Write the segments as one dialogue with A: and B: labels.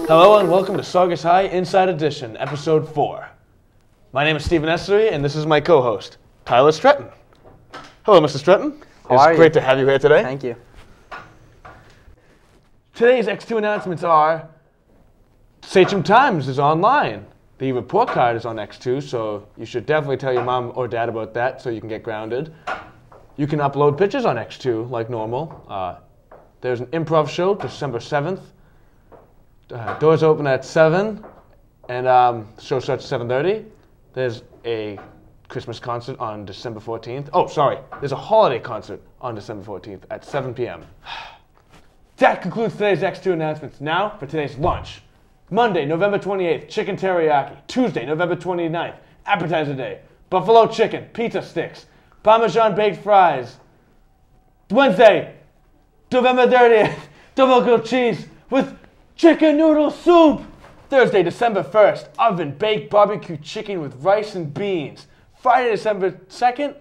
A: Hello and welcome to Saugus High Inside Edition, Episode 4. My name is Stephen Essery, and this is my co-host, Tyler Stretton. Hello, Mr. Stretton. It's great to have you here today.
B: Thank you.
A: Today's X2 announcements are, Sachem Times is online. The report card is on X2, so you should definitely tell your mom or dad about that so you can get grounded. You can upload pictures on X2 like normal. There's an improv show December 7th. Doors open at 7, and the show starts at 7:30. There's a Christmas concert on December 14th. Oh, sorry. There's a holiday concert on December 14th at 7 p.m. That concludes today's X2 announcements. Now for today's lunch. Monday, November 28th, chicken teriyaki. Tuesday, November 29th, appetizer day. Buffalo chicken, pizza sticks, Parmesan baked fries. Wednesday, November 30th, double grilled cheese with chicken noodle soup. Thursday, December 1st, oven baked barbecue chicken with rice and beans. Friday, December 2nd,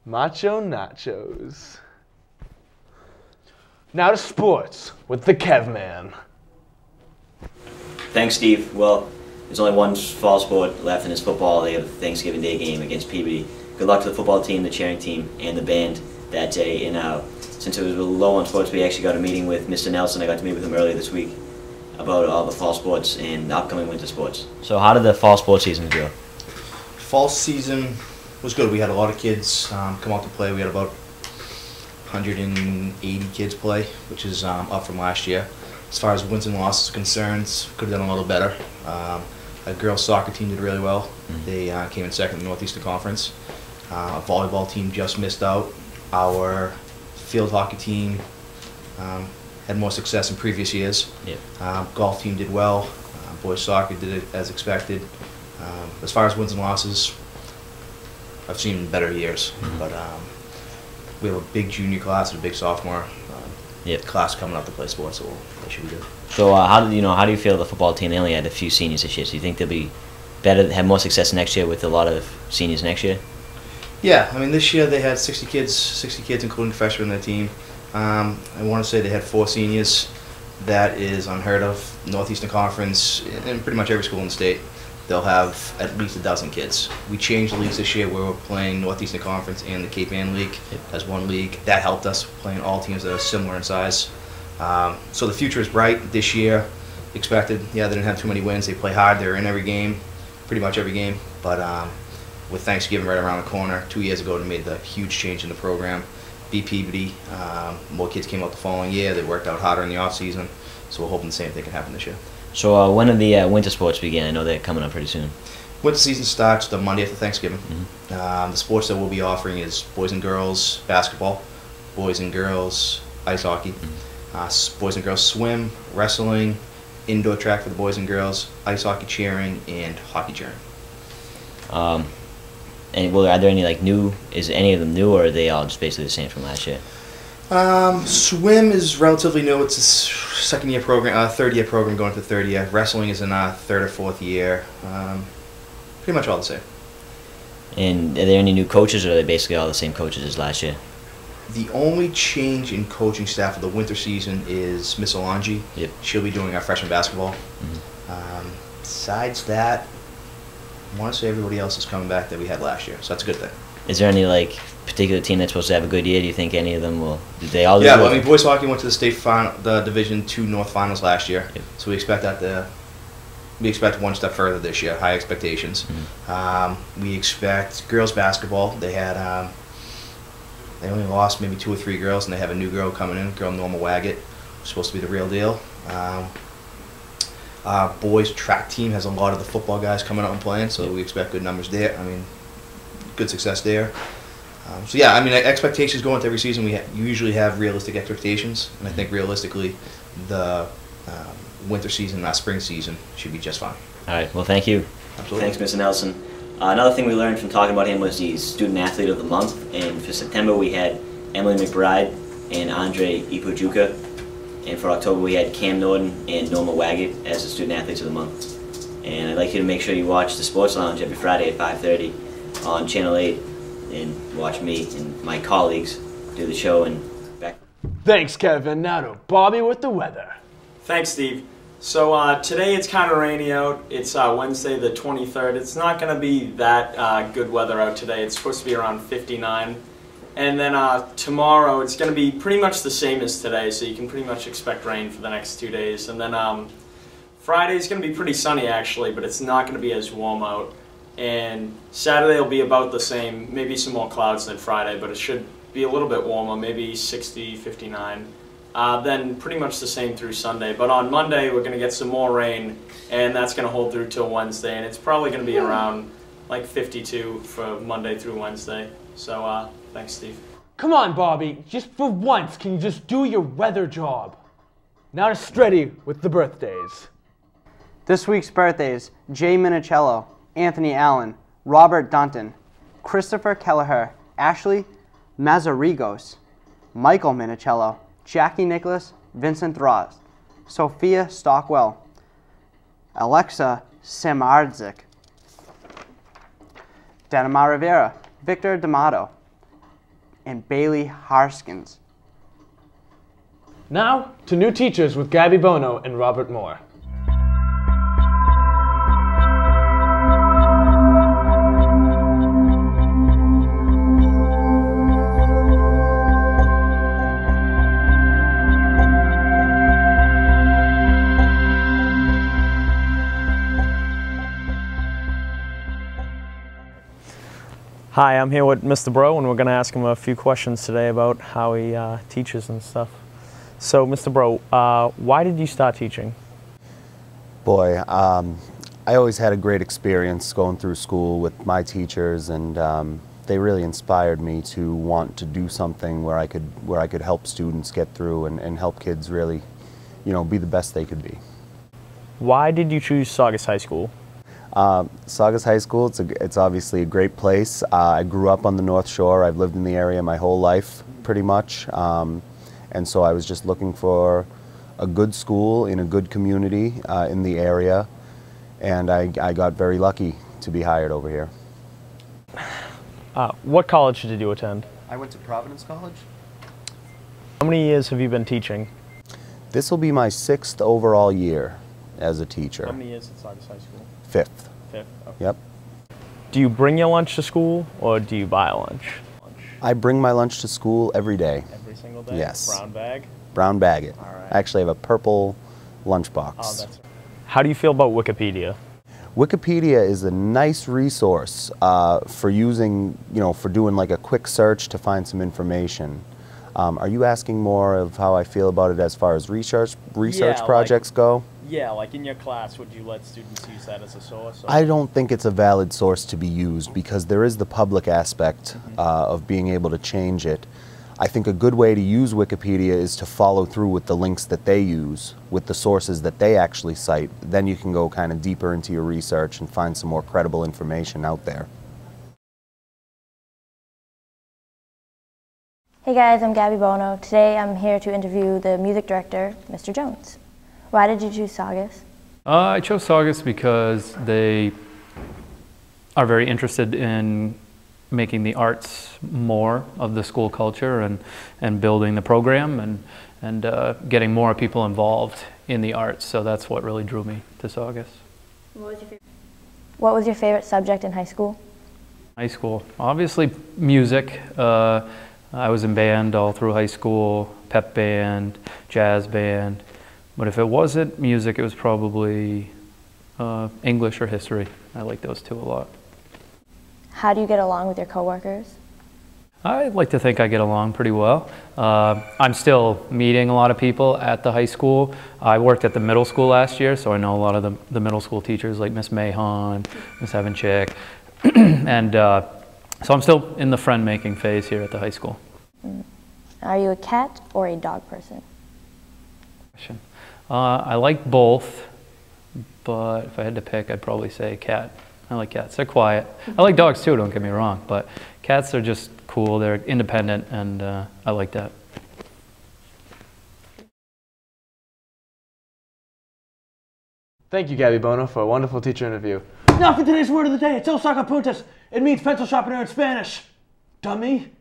A: macho nachos. Now to sports with the Kev Man.
C: Thanks, Steve. Well, there's only one fall sport left, and it's football. They have a Thanksgiving Day game against Peabody. Good luck to the football team, the cheering team, and the band that day. And since it was a little low on sports, we actually got a meeting with Mr. Nelson. I got to meet with him earlier this week about all the fall sports and the upcoming winter sports. So how did the fall sports season go?
D: Fall season was good. We had a lot of kids come out to play. We had about 180 kids play, which is up from last year. As far as wins and losses are concerned, could have done a little better. A girls soccer team did really well. They came in second in the Northeastern Conference. A volleyball team just missed out. Our field hockey team had more success in previous years. Yep. Golf team did well. Boys soccer did it as expected. As far as wins and losses, I've seen better years. But we have a big junior class and a big sophomore class coming up to play sports, so that should be good. So
C: how do you feel the football team? They only had a few seniors this year. So you think they'll be better, have more success next year with a lot of seniors next year?
D: Yeah, I mean this year they had 60 kids including freshmen on their team. I want to say they had 4 seniors. That is unheard of. Northeastern Conference, and pretty much every school in the state, they'll have at least a dozen kids. We changed the leagues this year where we're playing Northeastern Conference and the Cape Ann League as one league. That helped us, playing all teams that are similar in size. So the future is bright this year. Expected, yeah, they didn't have too many wins. They play hard. They're in every game, pretty much every game. But with Thanksgiving right around the corner, 2 years ago, they made the huge change in the program. Beat Peabody. More kids came out the following year. They worked out harder in the off season. So we're hoping the same thing can happen this year.
C: So when do the winter sports begin? I know they're coming up pretty soon.
D: Winter season starts the Monday after Thanksgiving. The sports that we'll be offering is boys and girls basketball, boys and girls ice hockey, boys and girls swim, wrestling, indoor track for the boys and girls, ice hockey cheering, and hockey cheering.
C: And are there any new? Is any of them new, or are they all just basically the same from last year?
D: Swim is relatively new. It's a second-year program, third-year program going to the third year. Wrestling is in our third or fourth year. Pretty much all the same.
C: And are there any new coaches, or are they basically all the same coaches as last year?
D: The only change in coaching staff for the winter season is Miss Alonji.
C: Yep.
D: She'll be doing our freshman basketball. Besides that, I want to say everybody else is coming back that we had last year, so that's a good thing.
C: Is there any particular team that's supposed to have a good year? Do you think any of them will? Did they all?
D: Yeah, well, I mean, boys hockey went to the state final, the Division II North Finals last year, so we expect that we expect one step further this year. High expectations. We expect girls basketball. They had they only lost maybe 2 or 3 girls, and they have a new girl coming in, girl Norma Waggett, who's supposed to be the real deal. Boys track team has a lot of the football guys coming out and playing, so we expect good numbers there. I mean, good success there. So yeah, I mean, expectations going into every season, we usually have realistic expectations, and I think realistically, the winter season and our spring season should be just fine.
C: All right. Well, thank you.
D: Absolutely.
C: Thanks, Mr. Nelson. Another thing we learned from talking about him was the Student Athlete of the Month, and for September we had Emily McBride and Andre Ipojuka, and for October we had Cam Norton and Norma Waggett as the Student Athletes of the Month. And I'd like you to make sure you watch the Sports Lounge every Friday at 5:30 on Channel 8 and watch me and my colleagues do the show and back.
A: Thanks, Kevin. Now to Bobby with the weather.
E: Thanks, Steve.
B: So today it's kind of rainy out. It's Wednesday the 23rd. It's not going to be that good weather out today. It's supposed to be around 59. And then tomorrow it's going to be pretty much the same as today, so you can pretty much expect rain for the next 2 days. And then Friday is going to be pretty sunny actually, but it's not going to be as warm out. And Saturday will be about the same, maybe some more clouds than Friday, but it should be a little bit warmer, maybe 60, 59. Then pretty much the same through Sunday. But on Monday we're going to get some more rain, and that's going to hold through till Wednesday, and it's probably going to be around like 52 for Monday through Wednesday. So thanks, Steve.
A: Come on, Bobby. Just for once, can you just do your weather job? Now to Stretty with the birthdays.
E: This week's birthdays: Jay Minicello, Anthony Allen, Robert Dunton, Christopher Kelleher, Ashley Mazarigos, Michael Minicello, Jackie Nicholas, Vincent Throst, Sophia Stockwell, Alexa Samardzik, Danima Rivera, Victor D'Amato, and Bailey Harskins.
A: Now to new teachers with Gabby Bono and Robert Moore.
B: Hi, I'm here with Mr. Bro, and we're going to ask him a few questions today about how he teaches and stuff. So, Mr. Bro, why did you start teaching?
F: Boy, I always had a great experience going through school with my teachers, and they really inspired me to want to do something where I could help students get through and help kids really, be the best they could be.
B: Why did you choose Saugus High School?
F: Saugus High School, it's obviously a great place. I grew up on the North Shore. I've lived in the area my whole life, pretty much. And so I was just looking for a good school in a good community in the area. And I got very lucky to be hired over here.
B: What college did you attend?
F: I went to Providence College.
B: How many years have you been teaching?
F: This will be my 6th overall year as a teacher.
B: How many years at Saugus High School?
F: 5th.
B: 5th, okay.
F: Yep.
B: Do you bring your lunch to school, or do you buy lunch?
F: I bring my lunch to school every day.
B: Every single day?
F: Yes.
B: Brown bag?
F: Brown bag it.
B: All right.
F: I actually have a purple lunchbox.
B: Oh, that's... How do you feel about Wikipedia?
F: Wikipedia is a nice resource for using, for doing like a quick search to find some information. Are you asking more of how I feel about it as far as research projects go?
B: Yeah, like in your class, would you let students use that as a source? Or?
F: I don't think it's a valid source to be used because there is the public aspect of being able to change it. I think a good way to use Wikipedia is to follow through with the links that they use, with the sources that they actually cite. Then you can go kind of deeper into your research and find some more credible information out there.
G: Hey guys, I'm Gabby Bono. Today I'm here to interview the music director, Mr. Jones. Why did you choose Saugus?
H: I chose Saugus because they are very interested in making the arts more of the school culture and building the program and getting more people involved in the arts. So that's what really drew me to Saugus.
G: What was your favorite subject in high school?
H: High school, obviously music. I was in band all through high school, pep band, jazz band. But if it wasn't music, it was probably English or history. I like those two a lot.
G: How do you get along with your coworkers?
H: I like to think I get along pretty well. I'm still meeting a lot of people at the high school. I worked at the middle school last year, so I know a lot of the middle school teachers like Miss Mahon, Miss Evanchik. And so I'm still in the friend-making phase here at the high school.
G: Are you a cat or a dog person?
H: I like both, but if I had to pick, I'd probably say cat. I like cats. They're quiet. I like dogs too, don't get me wrong, but cats are just cool. They're independent, and I like that.
A: Thank you, Gabby Bono, for a wonderful teacher interview. Now for today's word of the day. It's El Sacapuntas. It means pencil sharpener in Spanish. Dummy.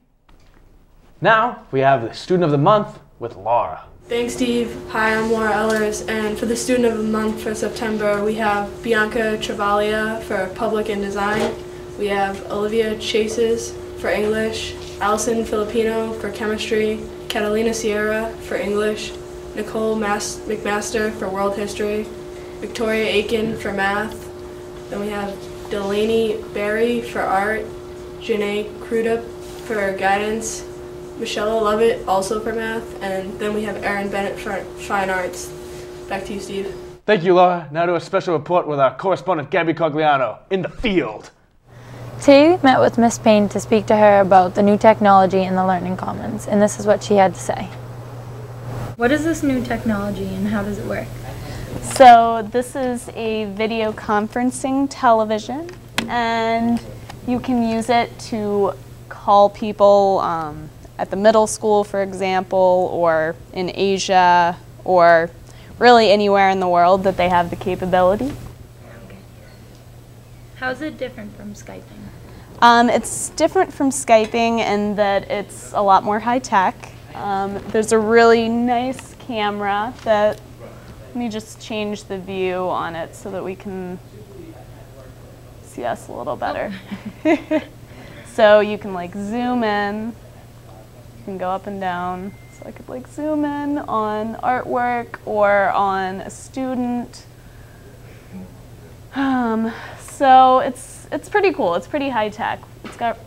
A: Now we have the student of the month with Laura.
I: Thanks, Steve. Hi, I'm Laura Ellers, and for the Student of the Month for September, we have Bianca Travaglia for Public and Design. We have Olivia Chases for English, Allison Filipino for Chemistry, Catalina Sierra for English, Nicole McMaster for World History, Victoria Aiken for Math. Then we have Delaney Berry for Art, Janae Crudup for Guidance, Michelle Lovett also for Math, and then we have Erin Bennett for Fine Arts. Back to you, Steve.
A: Thank you, Laura. Now to a special report with our correspondent, Gabby Cogliano, in the field.
G: Today we met with Miss Payne to speak to her about the new technology in the Learning Commons, and this is what she had to say.
J: What is this new technology and how does it work?
K: So this is a video conferencing television, and you can use it to call people at the middle school, for example, or in Asia, or really anywhere in the world that they have the capability.
J: Okay. How is it different from Skyping?
K: It's different from Skyping in that it's a lot more high-tech. There's a really nice camera that, let me just change the view on it so that we can see us a little better. So you can like zoom in, you can go up and down. So I could like zoom in on artwork or on a student. So it's pretty cool. It's pretty high tech. It's got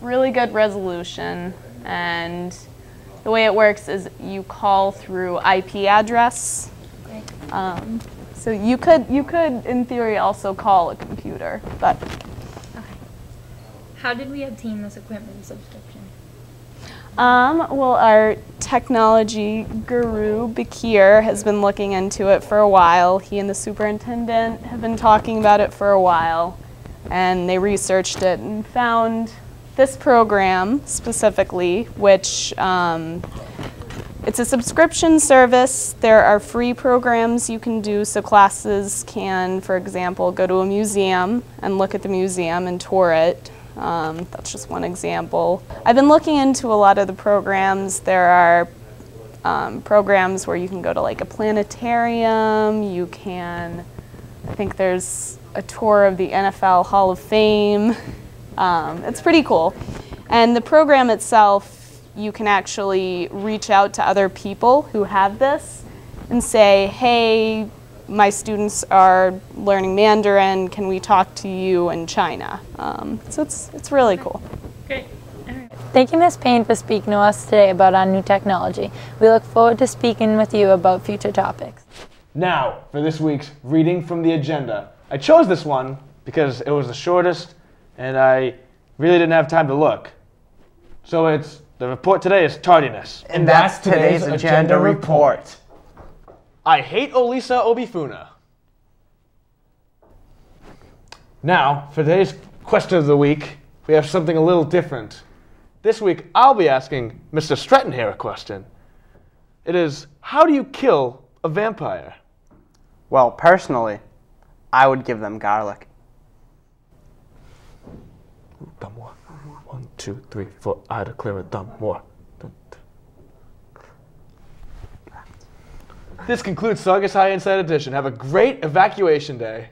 K: really good resolution, and the way it works is you call through IP address. So you could in theory also call a computer, but.
J: Okay. How did we obtain this equipment subscription?
K: Well, our technology guru, Bakir, has been looking into it for a while. He and the superintendent have been talking about it for a while, and they researched it and found this program specifically, which it's a subscription service. There are free programs you can do, so classes can, for example, go to a museum and look at the museum and tour it. That's just one example. I've been looking into a lot of the programs. There are programs where you can go to like a planetarium. You can, I think there's a tour of the NFL Hall of Fame. It's pretty cool. And the program itself, you can actually reach out to other people who have this and say, hey, my students are learning Mandarin, can we talk to you in China? So it's really cool.
J: Great. All right.
G: Thank you, Ms. Payne, for speaking to us today about our new technology. We look forward to speaking with you about future topics.
A: Now, for this week's reading from the agenda. I chose this one because it was the shortest, and I really didn't have time to look. So the report today is tardiness.
E: And that's today's agenda report.
A: I hate Olisa Obifuna. Now, for today's question of the week, we have something a little different. This week, I'll be asking Mr. Stretton here a question. It is, how do you kill a vampire?
E: Well, personally, I would give them garlic.
A: Dumb more. 1, 2, 3, 4. I declare it dumb more. This concludes Saugus High Inside Edition. Have a great evacuation day.